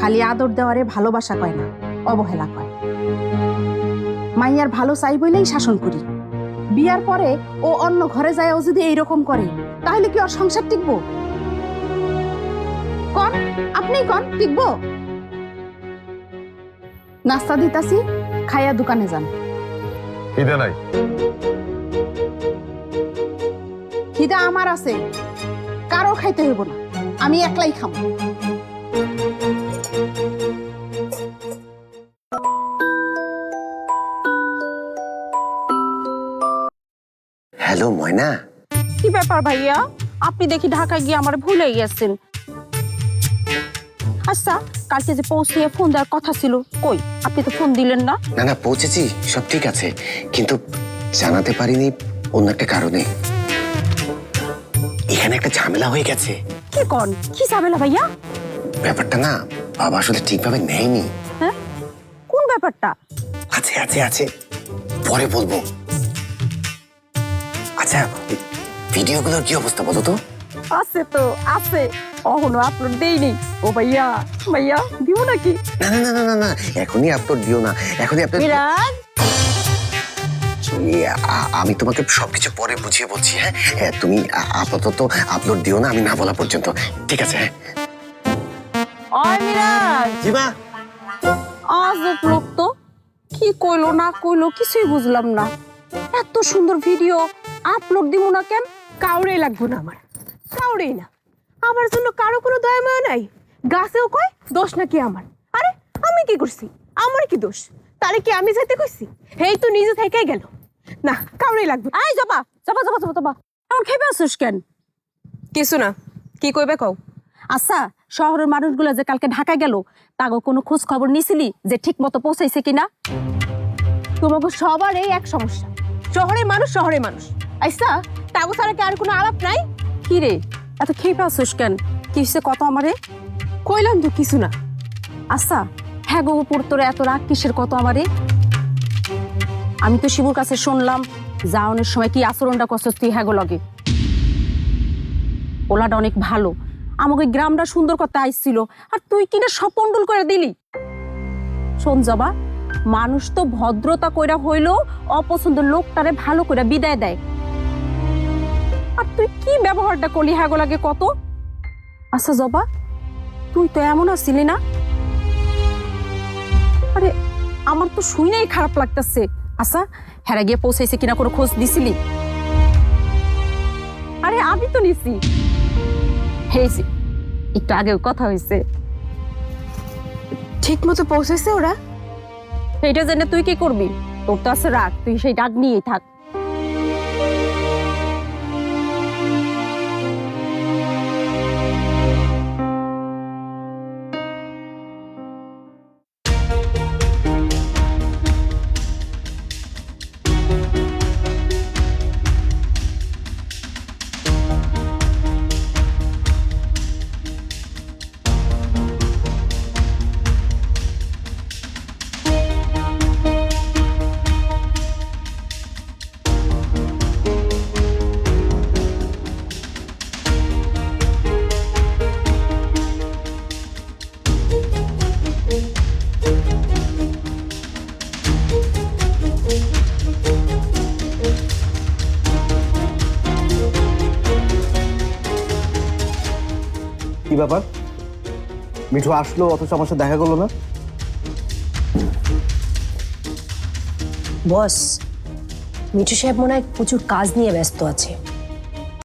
খালি আদর দেওয়ারে ভালোবাসা কয় না, অবহেলা কয়। মাইয়ার ভালো চাই বলেই শাসন করি। বিয়ার পরে ও অন্য ঘরে যায়, ও যদি এইরকম করে তাহলে কি ওর সংসার টিকবো? কন, আপনিই কন, টিকবো? নাস্তা দিতাছি, খাইয়া দোকানে যান। খিদে নাই? খিদা আমার আছে, কারো খাইতে হইব না, আমি একলাই খাবো। হ্যালো ময়না। কি ব্যাপার ভাইয়া, আপনি দেখি ঢাকায় গিয়ে আমার ভুলে গেছেন। আচ্ছা, কালকে যে পৌঁছিয়ে ফোন দেওয়ার কথা ছিল, কই আপনি তো ফোন দিলেন না? না না, পৌঁছেছি, সব ঠিক আছে, কিন্তু জানাতে পারিনি অন্য একটা কারণে। এখানে একটা ঝামেলা হয়ে গেছে। কি কোন, কি ঝামেলা ভাইয়া? ব্যাপারটা না বাবা আসলে ঠিকভাবে নেয়নি। হ্যাঁ, কোন ব্যাপারটা? আছে আছে আছে, পরে বলবো। আচ্ছা, ভিডিওগুলোর কি অবস্থা বলো তো? আছে তো আছে, অহনো আপলোড দেইনি। ও ভাইয়া, ভাইয়া দিব নাকি? না না না না না না, এখনই আপলোড দিও না, এখনই আপলোড। বিরাট, আমি তোমাকে সবকিছু পরে বুঝিয়ে বলছি। হ্যাঁ, তুমি আপাতত আপলোড দিও না, আমি না বলা পর্যন্ত, ঠিক আছে? হ্যাঁ ওই মিরাজ, জি মা। আজব লোক তো, কি কইলো না কইলো কিছুই বুঝলাম না। এত সুন্দর ভিডিও আপলোড দিব না কেন? কাউরেই লাগবো না আমার, কাউরেই না। আমার জন্য কারো কোনো দয়া মায়া নাই। গাছেও কয় দোষ নাকি আমার। আরে আমি কি করছি? আমার কি দোষ? তারে কি আমি যেতে কইছি? হেই তো নিজে থেকেই গেল। না, কাউরেই লাগবে। আই জবা জবা জবা জবা জবা, এমন খেপে আসছিস কেন? কিছু না, কি কইবে কও? আচ্ছা, শহরের মানুষগুলো যে কালকে ঢাকা গেল, তাগো কোনো খোঁজ খবর নিছিলি যে ঠিক মতো পৌঁছাইছে কিনা? তোমাকে সবার এই এক সমস্যা, শহরের মানুষ শহরের মানুষ। আচ্ছা, তাগো ছাড়া কি আর কোনো আলাপ নাই? কি রে, এত খেপে আসছিস কেন? কি হচ্ছে কত আমারে? কইলাম তো কিছু না। আচ্ছা, হ্যাঁ গো উপর তোরা এত রাগ কিসের কত আমারে? আমি তো শিবুর কাছে শুনলাম যাওনের সময় কি আচরণটা করছিস তুই হ্যাঁ গো লগে। ওলাটা অনেক ভালো, আমাকে গ্রামটা সুন্দর করতে আইছিল, আর তুই কিনা সব পন্ডল করে দিলি। শোন জবা, মানুষ তো ভদ্রতা কইরা হইলেও অপছন্দের লোকটারে ভালো করে বিদায় দেয়। আর তুই কি ব্যবহারটা করলি হ্যাঁ গো লাগে কত? আচ্ছা জবা, তুই তো এমন আসছিলি না? আরে আমার তো শুনেই খারাপ লাগতেছে। আচ্ছা, হেরা গিয়ে পৌঁছাইছে কিনা কোনো খোঁজ দিছিলি? আরে আমি তো নিছি, হেয়েছি, একটু আগেও কথা হয়েছে। ঠিক মতো পৌঁছেছে ওরা? সেইটা জেনে তুই কি করবি? তোর তো আছে রাগ, তুই সেই রাগ নিয়েই থাক। কি ব্যাপার, মিঠু আসলো অথচ আমার সাথে দেখা করলো না? বস, মিঠু সাহেব মনে হয় প্রচুর কাজ নিয়ে ব্যস্ত আছে।